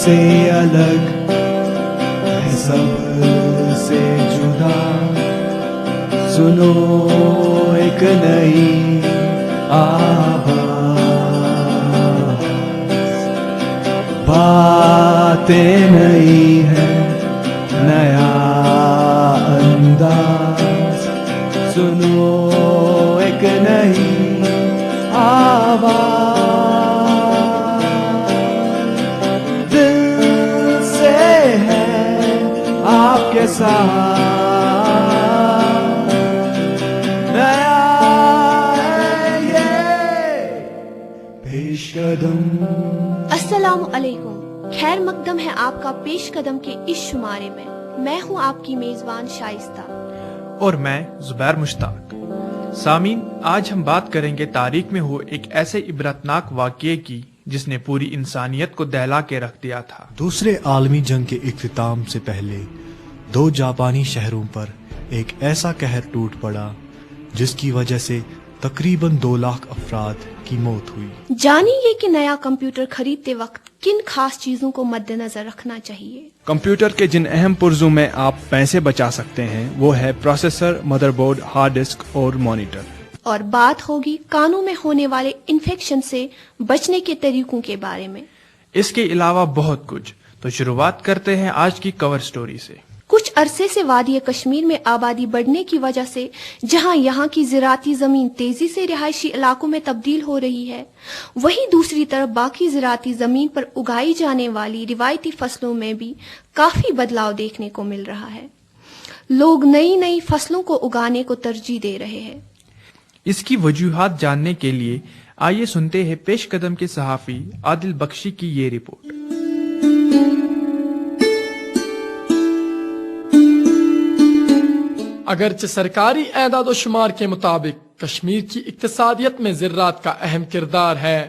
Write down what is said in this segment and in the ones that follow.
سے الگ ہے سب سے جدا. سنو ایک نئی آواز, باتیں نئی ہیں, نیا انداز. سنو ایک نئی آواز, دل سے ہے آپ کے ساتھ. نیا ہے یہ پیش قدم. السلام علیکم. خیر مقدم ہے آپ کا پیش قدم کے اس شمارے میں. میں ہوں آپ کی میزبان شائستہ اور میں زبیر مشتاق. سامعین, آج ہم بات کریں گے تاریخ میں ہوئے ایک ایسے عبرتناک واقعے کی جس نے پوری انسانیت کو دہلا کے رکھ دیا تھا. دوسرے عالمی جنگ کے اختتام سے پہلے 2 جاپانی شہروں پر ایک ایسا قہر ٹوٹ پڑا جس کی وجہ سے تقریباً 2 لاکھ افراد کی موت ہوئی. جانیے کہ نیا کمپیوٹر خریدتے وقت کن خاص چیزوں کو مد نظر رکھنا چاہیے. کمپیوٹر کے جن اہم پرزوں میں آپ پیسے بچا سکتے ہیں وہ ہے processor, mother board, hard disk اور مانیٹر. اور بات ہوگی کانوں میں ہونے والے انفیکشن سے بچنے کے طریقوں کے بارے میں. اس کے علاوہ بہت کچھ. تو شروعات کرتے ہیں آج کی کور سٹوری سے. کچھ عرصے سے وادی کشمیر میں آبادی بڑھنے کی وجہ سے جہاں یہاں کی زراعتی زمین تیزی سے رہائشی علاقوں میں تبدیل ہو رہی ہے, وہیں دوسری طرف باقی زراعتی زمین پر اگائی جانے والی روایتی فصلوں میں بھی کافی بدلاؤ دیکھنے کو مل رہا ہے. لوگ نئی فصلوں کو اگانے کو ترجیح دے رہے ہیں. اس کی وجوہات جاننے کے لیے آئیے سنتے ہیں پیش قدم کے صحافی عادل بخشی کی یہ رپورٹ. اگرچہ سرکاری اعداد و شمار کے مطابق کشمیر کی اقتصادیت میں زراعت کا اہم کردار ہے,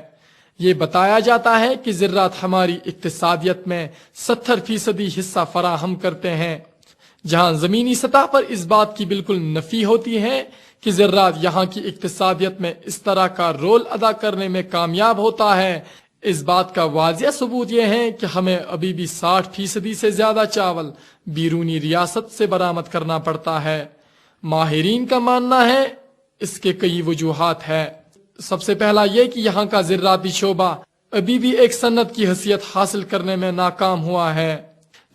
یہ بتایا جاتا ہے کہ زراعت ہماری اقتصادیت میں 70% حصہ فراہم کرتے ہیں, جہاں زمینی سطح پر اس بات کی بالکل نفی ہوتی ہے کہ زراعت یہاں کی اقتصادیت میں اس طرح کا رول ادا کرنے میں کامیاب ہوتا ہے. اس بات کا واضح ثبوت یہ ہے کہ ہمیں ابھی بھی 60% سے زیادہ چاول بیرونی ریاست سے برآمد کرنا پڑتا ہے. ماہرین کا ماننا ہے اس کے کئی وجوہات ہیں. سب سے پہلا یہ کہ یہاں کا زراعتی شعبہ ابھی بھی ایک صنعت کی حیثیت حاصل کرنے میں ناکام ہوا ہے,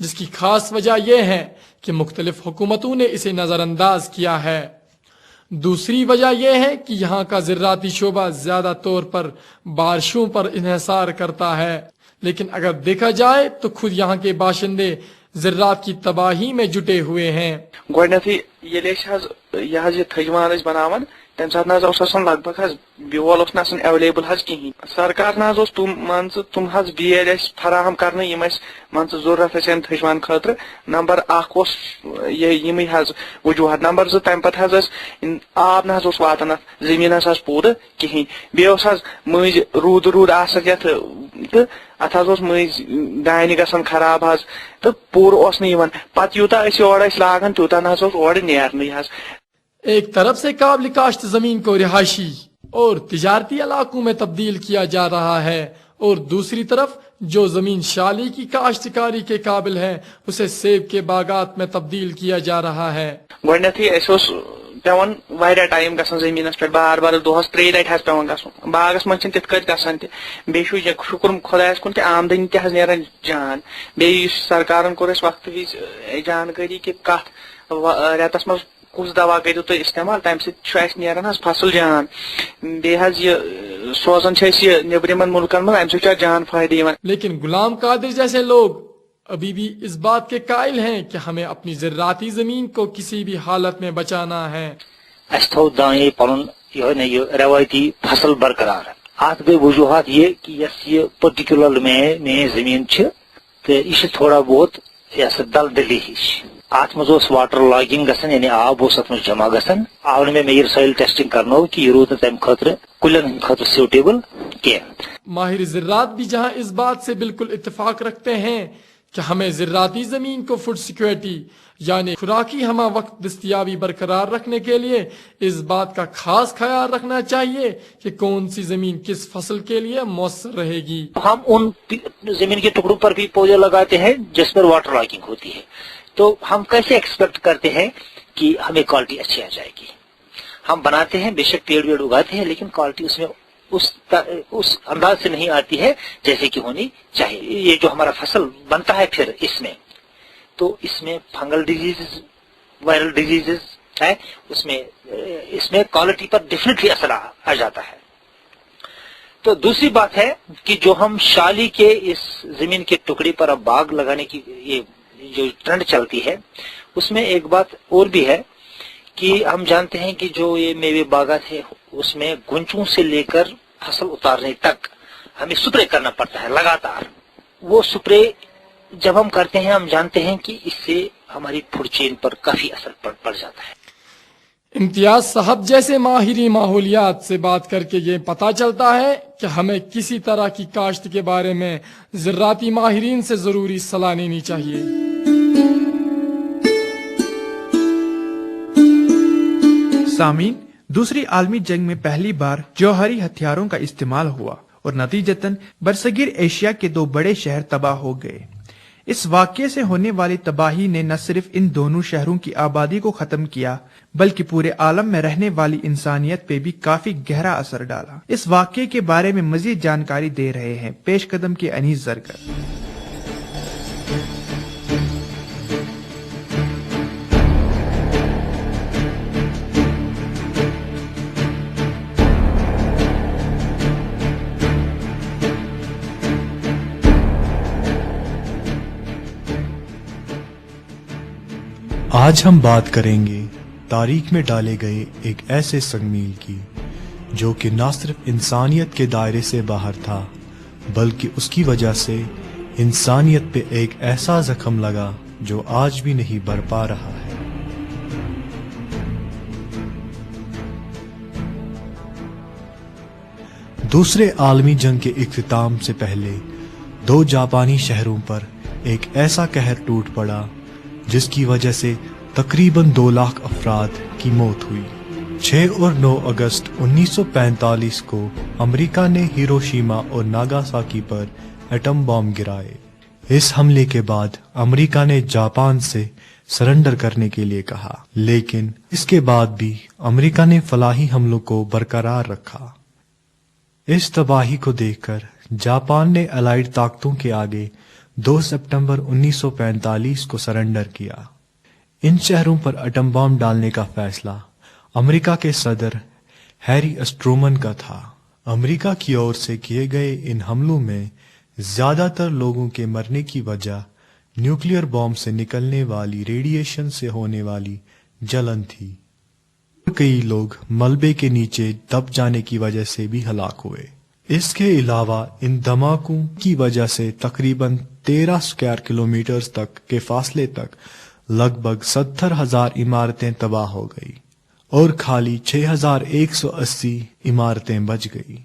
جس کی خاص وجہ یہ ہے کہ مختلف حکومتوں نے اسے نظر انداز کیا ہے. دوسری وجہ یہ ہے کہ یہاں کا زراعتی شعبہ زیادہ طور پر بارشوں پر انحصار کرتا ہے, لیکن اگر دیکھا جائے تو خود یہاں کے باشندے زراعت کی تباہی میں جٹے ہوئے ہیں. گۄڈنیٚتھٕے ییٚلہِ أسۍ یہِ تھٔجوان ٲسۍ بناوان تمہِ ساتہٕ نہ اوس آسان لگ بگ بیول اوس نہٕ آسان ایویلیبل کِہیٖنۍ. سرکار نہ اوس تِم بیٲلۍ اَسہِ فراہم کرنہٕ یِم اَسہِ ضروٗرت ٲسۍ اَمہِ تھٔجوان خٲطرٕ. نمبر 1 اوس یِمٕے وجوہات. نمبر 2 تمہِ پتہٕ ٲسۍ آب نہ اوس واتان اتھ زٔمیٖنس پوٗرٕ کِہیٖنۍ. بیٚیہِ اوس مٔنٛزۍ روٗد آسان یتھ تہٕ اتھ اوس مٔنٛزۍ دانہِ گژھان خراب تہٕ پوٗرٕ اوس نہٕ یِوان. پتہٕ یوٗتاہ أسۍ یورٕ ٲسۍ لاگان تیوٗتاہ نہ اوس اورٕ نیرنٕے. ایک طرف سے قابل کاشت زمین کو رہائشی اور تجارتی علاقوں میں تبدیل کیا جا رہا ہے, اور دوسری طرف جو زمین شالی کی کاشتکاری کے قابل ہے اسے سیب کے باغات میں تبدیل کیا جا رہا ہے. گۄڈنیٚتھٕے اَسہِ اوس پیوان واریاہ ٹایم گژھان زٔمیٖنس پٮ۪ٹھ بار دۄہس 3 لٹہِ پیوان گژھُن. باغس منٛز چھِنہٕ تِتھ کٲٹھۍ گژھان تہِ. بیٚیہِ چھُ شُکُر خۄدایس کُن کہِ آمدنی تہِ نیران جان. بیٚیہِ یُس سرکارن کوٚر اَسہِ وقتہٕ وِزِ جانکٲری کہِ کتھ رٮ۪تس منٛز کُس دوا کٔرِو تُہۍ استعمال, تمہِ سۭتۍ چھُ اَسہِ نیران فصل جان. بیٚیہِ یہِ سوزان چھِ أسۍ یہِ نیٚبرِمن مُلکن منٛز, امہِ سۭتۍ چھُ اَتھ جان فٲیدٕ یِوان. لیکن غلام قادر جیسے لوگ ابھی بھی اس بات کے قائل ہیں کہ ہمیں اپنی زراعتی زمین کو کسی بھی حالت میں بچانا ہے. اس تھو دانے پنن یہ روایتی فصل برقرار. ات گئی وجوہات یہ کہ یہ پرٹیکولر میں زمین تو یہ تھوڑا بہت دلدلی ہش. ات مز واٹر لاگنگ گھن یعنی آب ات مز جمع گھن. آو نا میئر سوئل ٹیسٹنگ کرنو کہ یہ روز تمہ خاطر کلین خاطر سیوٹیبل کی. ماہر زراعت بھی جہاں اس بات سے بالکل اتفاق رکھتے ہیں کہ ہمیں زراعتی زمین کو فوڈ سیکورٹی یعنی خوراکی ہمہ وقت دستیابی برقرار رکھنے کے لیے اس بات کا خاص خیال رکھنا چاہیے کہ کون سی زمین کس فصل کے لیے مؤثر رہے گی۔ ہم ان زمین کے ٹکڑوں پر بھی پودے لگاتے ہیں جس پر واٹر لاگنگ ہوتی ہے، تو ہم کیسے ایکسپیکٹ کرتے ہیں کہ ہمیں کوالٹی اچھی آ جائے گی؟ ہم بناتے ہیں، بے شک پیڑ ویڑ اگاتے ہیں، لیکن کوالٹی اس میں اس انداز سے نہیں آتی ہے جیسے کہ ہونی چاہیے۔ یہ جو ہمارا فصل بنتا ہے پھر اس میں تو اس میں فنگل ڈیزیز، وائرل ڈیزیز ہے، اس میں کوالٹی پر ڈیفینیٹلی اثر آ جاتا ہے۔ تو دوسری بات ہے کہ جو ہم شالی کے اس زمین کے ٹکڑے پر اب باغ لگانے کی یہ جو ٹرینڈ چلتی ہے، اس میں ایک بات اور بھی ہے کہ ہم جانتے ہیں کہ جو یہ میوے باغات ہے اس میں گنچوں سے لے کر فصل اتارنے تک ہمیں سپرے کرنا پڑتا ہے لگاتار۔ وہ سپرے جب ہم کرتے ہیں ہم جانتے ہیں کہ اس سے ہماری فوڈ چین پر کافی اثر پڑ جاتا ہے۔ امتیاز صاحب جیسے ماہرین ماحولیات سے بات کر کے یہ پتہ چلتا ہے کہ ہمیں کسی طرح کی کاشت کے بارے میں زراعتی ماہرین سے ضروری صلاح لینی چاہیے۔ سامعین، دوسری عالمی جنگ میں پہلی بار جوہری ہتھیاروں کا استعمال ہوا اور نتیجتاً برصغیر ایشیا کے 2 بڑے شہر تباہ ہو گئے۔ اس واقعے سے ہونے والی تباہی نے نہ صرف ان دونوں شہروں کی آبادی کو ختم کیا بلکہ پورے عالم میں رہنے والی انسانیت پہ بھی کافی گہرا اثر ڈالا۔ اس واقعے کے بارے میں مزید جانکاری دے رہے ہیں پیش قدم کے انیس زرگر۔ آج ہم بات کریں گے تاریخ میں ڈالے گئے ایک ایسے سنگ کی جو کہ نہ صرف انسانیت کے دائرے سے باہر تھا بلکہ اس کی وجہ سے انسانیت پہ ایک ایسا زخم لگا جو آج بھی نہیں بھر پا رہا ہے۔ دوسرے عالمی جنگ کے اختتام سے پہلے 2 جاپانی شہروں پر ایک ایسا قہر ٹوٹ پڑا جس کی وجہ سے تقریباً 2 لاکھ افراد کی موت ہوئی۔ 6 اور 9 اگست 1945 کو امریکہ نے ہیروشیما اور ناگاساکی پر ایٹم بم گرائے۔ اس حملے کے بعد امریکہ نے جاپان سے سرنڈر کرنے کے لیے کہا، لیکن اس کے بعد بھی امریکہ نے فلاحی حملوں کو برقرار رکھا۔ اس تباہی کو دیکھ کر جاپان نے الائیڈ طاقتوں کے آگے 2 سپٹمبر 1945 کو سرنڈر کیا۔ ان شہروں پر ایٹم بم ڈالنے کا فیصلہ امریکہ کے صدر ہیری اسٹرومن کا تھا۔ امریکہ کی اور سے کیے گئے ان حملوں میں زیادہ تر لوگوں کے مرنے کی وجہ نیوکلیئر بم سے نکلنے والی ریڈیشن سے ہونے والی جلن تھی۔ کئی لوگ ملبے کے نیچے دب جانے کی وجہ سے بھی ہلاک ہوئے۔ اس کے علاوہ ان دھماکوں کی وجہ سے تقریباً 13 اسکوائر کلومیٹر تک کے فاصلے تک لگ بھگ 70,000 عمارتیں تباہ ہو گئی اور خالی 6,180 عمارتیں بچ گئی۔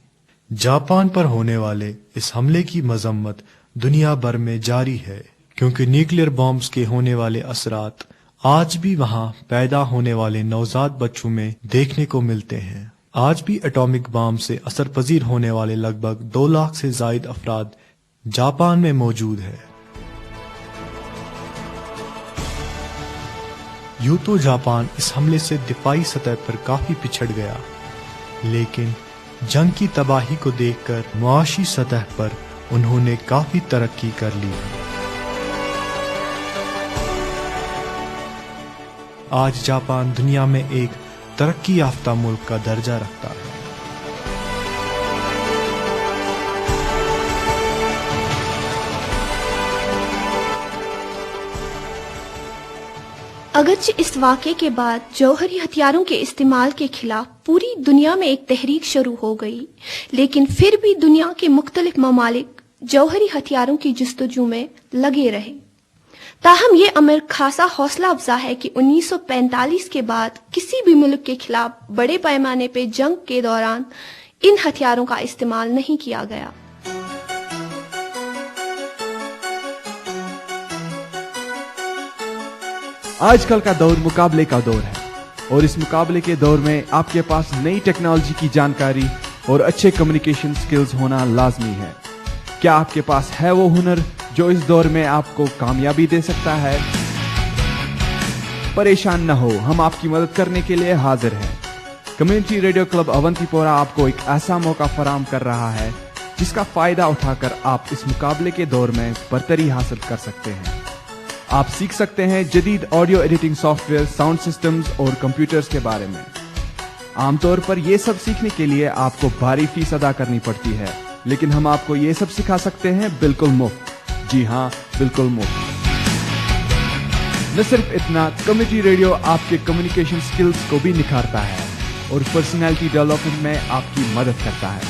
جاپان پر ہونے والے اس حملے کی مذمت دنیا بھر میں جاری ہے کیونکہ نیوکلیئر بمز کے ہونے والے اثرات آج بھی وہاں پیدا ہونے والے نوزائیدہ بچوں میں دیکھنے کو ملتے ہیں۔ آج بھی ایٹامک بم سے اثر پذیر ہونے والے لگ بھگ 2 لاکھ سے زائد افراد جاپان میں موجود ہے۔ یوں تو جاپان اس حملے سے دفاعی سطح پر کافی پچھڑ گیا، لیکن جنگ کی تباہی کو دیکھ کر معاشی سطح پر انہوں نے کافی ترقی کر لی۔ آج جاپان دنیا میں ایک ترقی یافتہ ملک کا درجہ رکھتا ہے۔ اگرچہ اس واقعے کے بعد جوہری ہتھیاروں کے استعمال کے خلاف پوری دنیا میں ایک تحریک شروع ہو گئی، لیکن پھر بھی دنیا کے مختلف ممالک جوہری ہتھیاروں کی جستجو میں لگے رہے۔ تاہم یہ امر خاصا حوصلہ افزا ہے کہ 1945 کے بعد کسی بھی ملک کے خلاف بڑے پیمانے پہ جنگ کے دوران ان ہتھیاروں کا استعمال نہیں کیا گیا۔ آج کل کا دور مقابلے کا دور ہے اور اس مقابلے کے دور میں آپ کے پاس نئی ٹیکنالوجی کی جانکاری اور اچھے کمیونیکیشن سکلز ہونا لازمی ہے۔ کیا آپ کے پاس ہے وہ ہنر جو اس دور میں آپ کو کامیابی دے سکتا ہے؟ پریشان نہ ہو، ہم آپ کی مدد کرنے کے لیے حاضر ہیں۔ کمیونٹی ریڈیو کلب اونتی پورہ آپ کو ایک ایسا موقع فراہم کر رہا ہے جس کا فائدہ اٹھا کر آپ اس مقابلے کے دور میں برتری حاصل کر سکتے ہیں۔ آپ سیکھ سکتے ہیں جدید audio editing soft where, sound systems اور کمپیوٹرز کے بارے میں۔ عام طور پر یہ سب سیکھنے کے لیے آپ کو بھاری فیس ادا کرنی پڑتی ہے، لیکن ہم آپ کو یہ سب سکھا سکتے ہیں بالکل مفت۔ جی ہاں، بالکل مفت۔ نہ صرف اتنا، کمیونٹی ریڈیو آپ کے کمیونیکیشن سکلز کو بھی نکھارتا ہے اور پرسنالٹی ڈیولپمنٹ میں آپ کی مدد کرتا ہے۔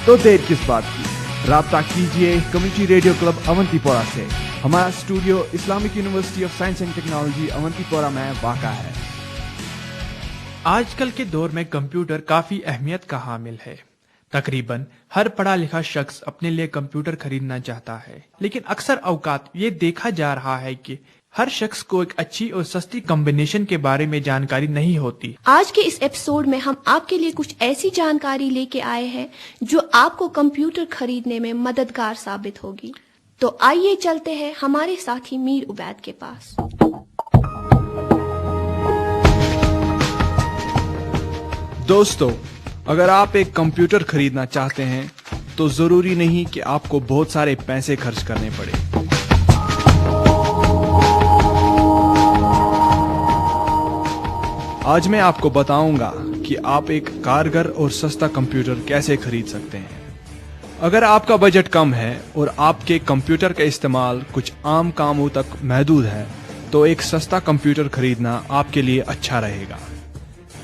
تو دیر کس بات کی، رابطہ کیجئے کمیونٹی ریڈیو کلب اونتی پورہ سے۔ ہمارا studio Islamic University of Science and Technology Awantipora میں واقع ہے۔ آج کل کے دور میں کمپیوٹر کافی اہمیت کا حامل ہے۔ تقریباً ہر پڑھا لکھا شخص اپنے لیے کمپیوٹر خریدنا چاہتا ہے، لیکن اکثر اوقات یہ دیکھا جا رہا ہے کہ ہر شخص کو ایک اچھی اور سستی کمبینیشن کے بارے میں جانکاری نہیں ہوتی۔ آج کے اس ایپیسوڈ میں ہم آپ کے لیے کچھ ایسی جانکاری لے کے آئے ہیں جو آپ کو کمپیوٹر خریدنے میں مددگار ثابت ہوگی۔ تو آئیے چلتے ہیں ہمارے ساتھی میر عبید کے پاس۔ دوستو، اگر آپ ایک کمپیوٹر خریدنا چاہتے ہیں تو ضروری نہیں کہ آپ کو بہت سارے پیسے خرچ کرنے پڑے۔ آج میں آپ کو بتاؤں گا کہ آپ ایک کارگر اور سستا کمپیوٹر کیسے خرید سکتے ہیں۔ اگر آپ کا بجٹ کم ہے اور آپ کے کمپیوٹر کا استعمال کچھ عام کاموں تک محدود ہے تو ایک سستا کمپیوٹر خریدنا آپ کے لیے اچھا رہے گا۔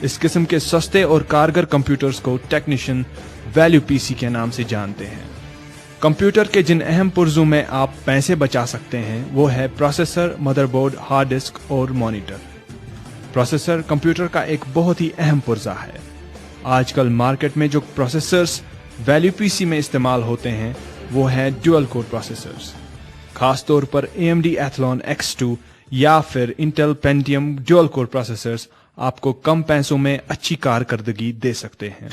اس قسم کے سستے اور کارگر کمپیوٹرز کو ٹیکنیشین ویلیو پی سی کے نام سے جانتے ہیں۔ کمپیوٹر کے جن اہم پرزوں میں آپ پیسے بچا سکتے ہیں وہ ہے processor, mother board, hard disk اور مانیٹر۔ پروسیسر کمپیوٹر کا ایک بہت ہی اہم پرزہ ہے۔ آج کل مارکیٹ میں جو پروسیسرز ویلیو پی سی میں استعمال ہوتے ہیں وہ ہے ڈیول کور پروسیسرز، خاص طور پر AMD ایتھلون X2 یا پھر انٹل پینٹیم ڈیول کور پروسیسرز آپ کو کم پیسوں میں اچھی کارکردگی دے سکتے ہیں۔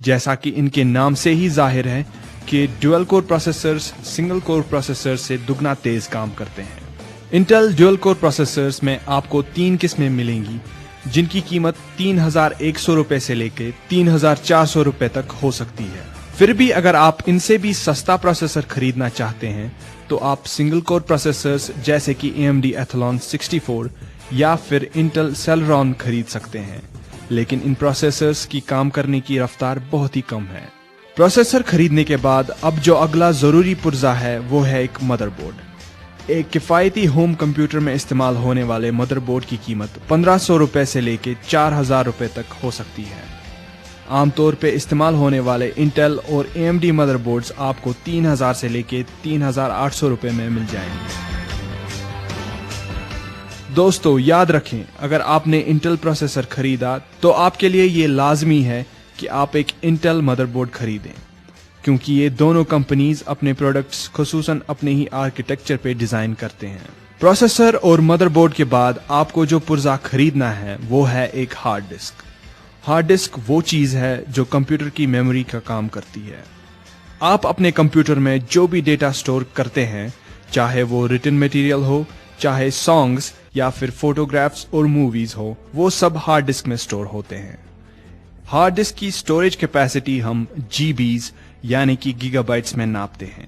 جیسا کہ ان کے نام سے ہی ظاہر ہے کہ ڈیول کور پروسیسرز سنگل کور پروسیسر سے دگنا تیز کام کرتے ہیں۔ انٹل ڈیول کور پروسیسرز میں آپ کو 3 قسمیں ملیں گی جن کی قیمت 3100 روپے سے لے کے 3400 روپے تک ہو سکتی ہے۔ پھر بھی اگر آپ ان سے بھی سستا پروسیسر خریدنا چاہتے ہیں تو آپ سنگل کور پروسیسرز جیسے کہ AMD ایتھلون 64 یا پھر انٹل سیلرون خرید سکتے ہیں، لیکن ان پروسیسرز کی کام کرنے کی رفتار بہت ہی کم ہے۔ پروسیسر خریدنے کے بعد اب جو اگلا ضروری پرزہ ہے وہ ہے ایک مدر بورڈ۔ ایک کفایتی ہوم کمپیوٹر میں استعمال ہونے والے مدر بورڈ کی قیمت 1500 روپے سے لے کے 4000 روپے تک ہو سکتی ہے۔ عام طور پہ استعمال ہونے والے انٹل اور AMD مدر بورڈز آپ کو 3000 سے لے کے 3800 روپے میں مل جائیں گے۔ دوستو یاد رکھیں، اگر آپ نے انٹل پروسیسر خریدا تو آپ کے لیے یہ لازمی ہے کہ آپ ایک انٹل مدر بورڈ خریدیں، کیونکہ یہ دونوں کمپنیز اپنے پروڈکٹس خصوصاً اپنے ہی آرکیٹیکچر پہ ڈیزائن کرتے ہیں۔ پروسیسر اور مدر بورڈ کے بعد آپ کو جو پرزہ خریدنا ہے وہ ہے ایک ہارڈ ڈسک۔ ہارڈ ڈسک وہ چیز ہے جو کمپیوٹر کی میموری کا کام کرتی ہے۔ آپ اپنے کمپیوٹر میں جو بھی ڈیٹا سٹور کرتے ہیں، چاہے وہ ریٹن میٹیریل ہو، چاہے سانگز یا پھر فوٹوگرافز اور موویز ہو، وہ سب ہارڈ ڈسک میں سٹور ہوتے ہیں۔ ہارڈ ڈسک کی سٹوریج کیپیسٹی ہم GBs یعنی کہ گیگا بائٹس میں ناپتے ہیں۔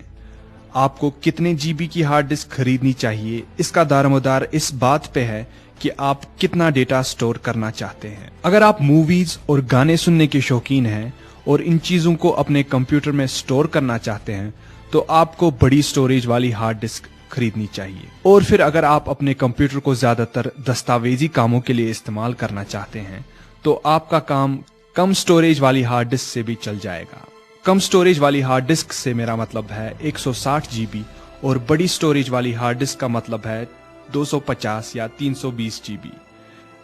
آپ کو کتنے GB کی ہارڈ ڈسک خریدنی چاہیے، اس کا دارمدار اس بات پہ ہے کہ آپ کتنا ڈیٹا سٹور کرنا چاہتے ہیں۔ اگر آپ موویز اور گانے سننے کے شوقین ہیں اور ان چیزوں کو اپنے کمپیوٹر میں سٹور کرنا چاہتے ہیں تو آپ کو بڑی سٹوریج والی ہارڈ ڈسک خریدنی چاہیے۔ اور پھر اگر آپ اپنے کمپیوٹر کو زیادہ تر دستاویزی کاموں کے لیے استعمال کرنا چاہتے ہیں تو آپ کا کام کم سٹوریج والی ہارڈ ڈسک سے بھی چل جائے گا۔ کم سٹوریج والی ہارڈ ڈسک سے میرا مطلب ہے 160 GB اور بڑی سٹوریج والی ہارڈ ڈسک کا مطلب ہے 250 یا 320 GB۔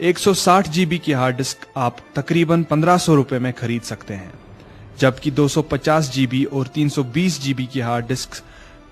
160 GB کی ہارڈ ڈسک آپ تقریباً 1500 روپے میں خرید سکتے ہیں، جبکہ 250 GB اور 320 GB کی hard disk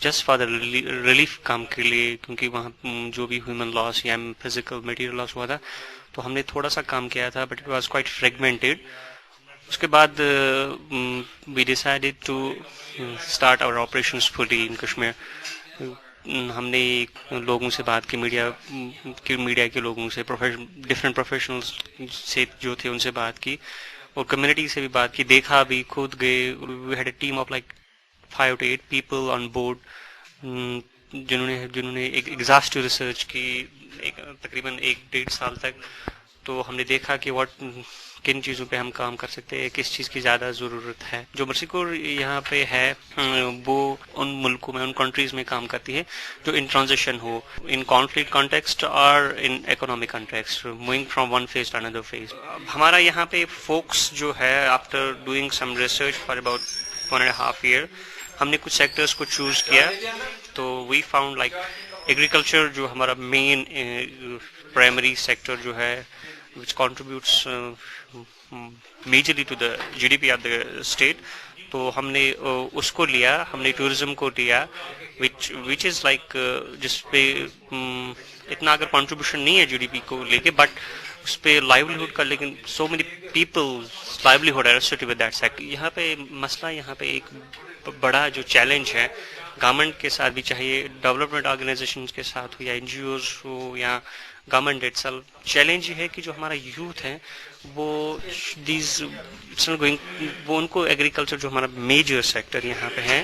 just for the relief کام کے لیے، کیونکہ وہاں جو بھی ہیومن لاس یا فزیکل میٹیریل لاس ہوا تھا تو ہم نے تھوڑا سا کام کیا تھا، but it was quite fragmented. اس کے بعد we decided to start our operations fully in Kashmir. ہم نے لوگوں سے بات کی، میڈیا کے لوگوں سے، ڈفرینٹ پروفیشنلز سے جو تھے ان سے بات کی، اور کمیونٹی سے بھی بات کی، دیکھا بھی، خود گئے. We had a team of like 5 to 8 people on board, جنہوں نے ایک ایگزاسٹو ریسرچ کی تقریباً 1-1.5 سال تک. تو ہم نے دیکھا کہ کن چیزوں پہ ہم کام کر سکتے ہیں، کس چیز کی زیادہ ضرورت ہے. جو مرسی کور یہاں پہ ہے وہ ان ملکوں میں، ان کنٹریز میں کام کرتی ہے جو ان ٹرانزیشن ہو، ان کانفلکٹ کانٹیکسٹ اور in economic context, moving from one phase to another phase. ہمارا یہاں پہ فوکس جو ہے، after doing some research for about 1.5 year، ہم نے کچھ سیکٹرز کو چوز کیا. تو وی فاؤنڈ لائک ایگریکلچر جو ہمارا مین پرائمری سیکٹر جو ہے، which contributes majorly to the GDP of the state. تو ہم نے اس کو لیا، ہم نے ٹورزم کو لیا، which is like جس پہ اتنا اگر کنٹریبیوشن نہیں ہے GDP کو لے کے، بٹ اس پہ لائیولیہڈ کا، لیکن so many people livelihood are associated with that sector. یہاں پہ مسئلہ، یہاں پہ ایک بڑا جو چیلنج ہے گورنمنٹ کے ساتھ بھی، چاہیے ڈیولپمنٹ آرگنائزیشنز کے ساتھ ہو یا NGOs ہو یا گورنمنٹ اٹ سیلف، چیلنج یہ ہے کہ جو ہمارا یوتھ ہے وہ ان کو ایگریکلچر جو ہمارا میجر سیکٹر یہاں پہ ہے،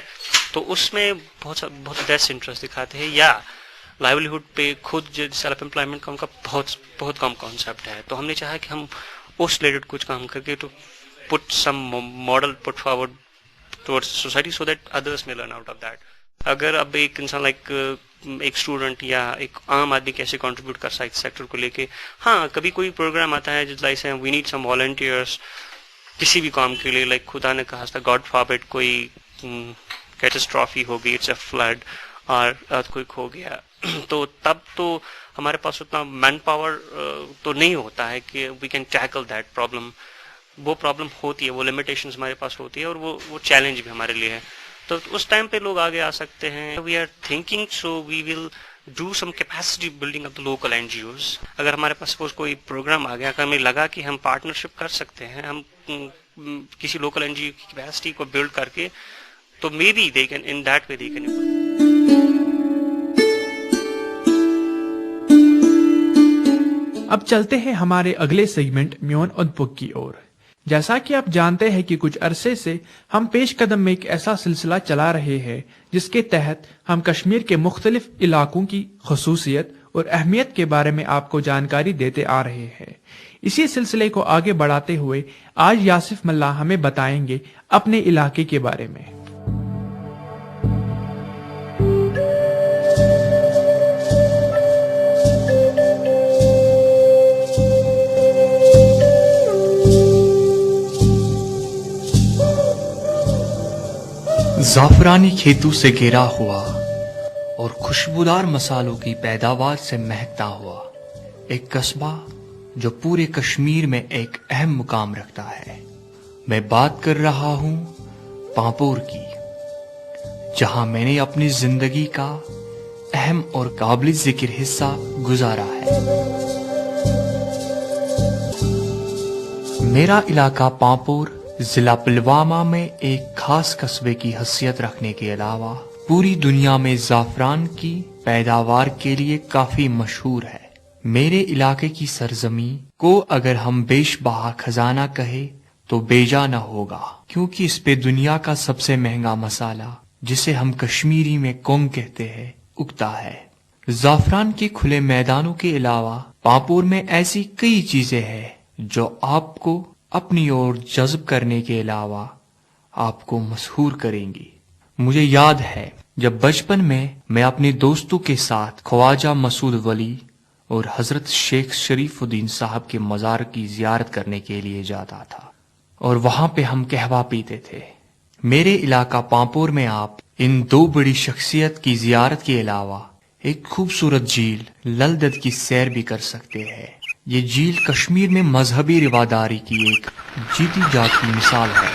تو اس میں بہت لیس انٹرسٹ دکھاتے ہیں، یا لائیولیہڈ پہ خود سیلف امپلائمنٹ کا ان کا بہت کم کانسیپٹ ہے. تو ہم نے چاہا کہ ہم اس ریلیٹڈ کچھ کام کر کے تو put some model put forward towards society so that others میں لرن آؤٹ آف دیٹ. اگر اب ایک انسان لائک ایک اسٹوڈنٹ یا ایک عام آدمی کیسے کنٹریبیوٹ کر سکتا ہے سیکٹر کو لے کے، ہاں کبھی کوئی پروگرام آتا ہے جس like we need some volunteers کسی بھی کام کے لیے، لائک خدا نے کہا تھا گاڈ فاربڈ کوئی کیٹاسٹرافی ہو گئی، اٹس اے فلڈ اور ارتھکوئک ہو گیا، تو تب تو ہمارے پاس اتنا مین پاور تو نہیں ہوتا ہے کہ we can tackle that problem. وہ پرابلم ہوتی ہے، وہ لمیٹیشنز ہمارے پاس ہوتی ہے، اور وہ چیلنج بھی ہمارے لیے ہے. تو اس ٹائم پہ لوگ آگے آ سکتے ہیں. We are thinking so we will do some capacity building of the local NGOs. اگر ہمارے پاس سپوز کوئی پروگرام آ گیا، اگر ہمیں لگا کہ ہم پارٹنرشپ کر سکتے ہیں، ہم کسی لوکل NGO کی کیپیسٹی کو بلڈ کر کے، تو may be they can in that way they can. اب چلتے ہیں ہمارے اگلے سیگمنٹ میون ادبک کی اور. جیسا کہ آپ جانتے ہیں کہ کچھ عرصے سے ہم پیش قدم میں ایک ایسا سلسلہ چلا رہے ہیں جس کے تحت ہم کشمیر کے مختلف علاقوں کی خصوصیت اور اہمیت کے بارے میں آپ کو جانکاری دیتے آ رہے ہیں. اسی سلسلے کو آگے بڑھاتے ہوئے آج یاسف ملا ہمیں بتائیں گے اپنے علاقے کے بارے میں. زعفرانی کھیتوں سے گھرا ہوا اور خوشبودار مسالوں کی پیداوار سے مہکتا ہوا ایک قصبہ جو پورے کشمیر میں ایک اہم مقام رکھتا ہے. میں بات کر رہا ہوں پامپور کی، جہاں میں نے اپنی زندگی کا اہم اور قابل ذکر حصہ گزارا ہے. میرا علاقہ پامپور ضلع پلوامہ میں ایک خاص قصبے کی حیثیت رکھنے کے علاوہ پوری دنیا میں زعفران کی پیداوار کے لیے کافی مشہور ہے. میرے علاقے کی سرزمین کو اگر ہم بیش بہا خزانہ کہے تو بیجا نہ ہوگا، کیونکہ اس پہ دنیا کا سب سے مہنگا مسالہ، جسے ہم کشمیری میں کونگ کہتے ہیں، اگتا ہے. زعفران کے کھلے میدانوں کے علاوہ پامپور میں ایسی کئی چیزیں ہیں جو آپ کو اپنی اور جذب کرنے کے علاوہ آپ کو مسحور کریں گی. مجھے یاد ہے جب بچپن میں اپنے دوستوں کے ساتھ خواجہ مسعود ولی اور حضرت شیخ شریف الدین صاحب کے مزار کی زیارت کرنے کے لیے جاتا تھا، اور وہاں پہ ہم قہوہ پیتے تھے. میرے علاقہ پامپور میں آپ ان دو بڑی شخصیت کی زیارت کے علاوہ ایک خوبصورت جھیل لل دید کی سیر بھی کر سکتے ہیں. یہ جھیل کشمیر میں مذہبی رواداری کی ایک جیتی جاگتی مثال ہے.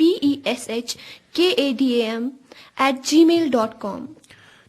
peshkadam@gmail.com।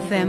FM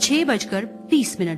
6:30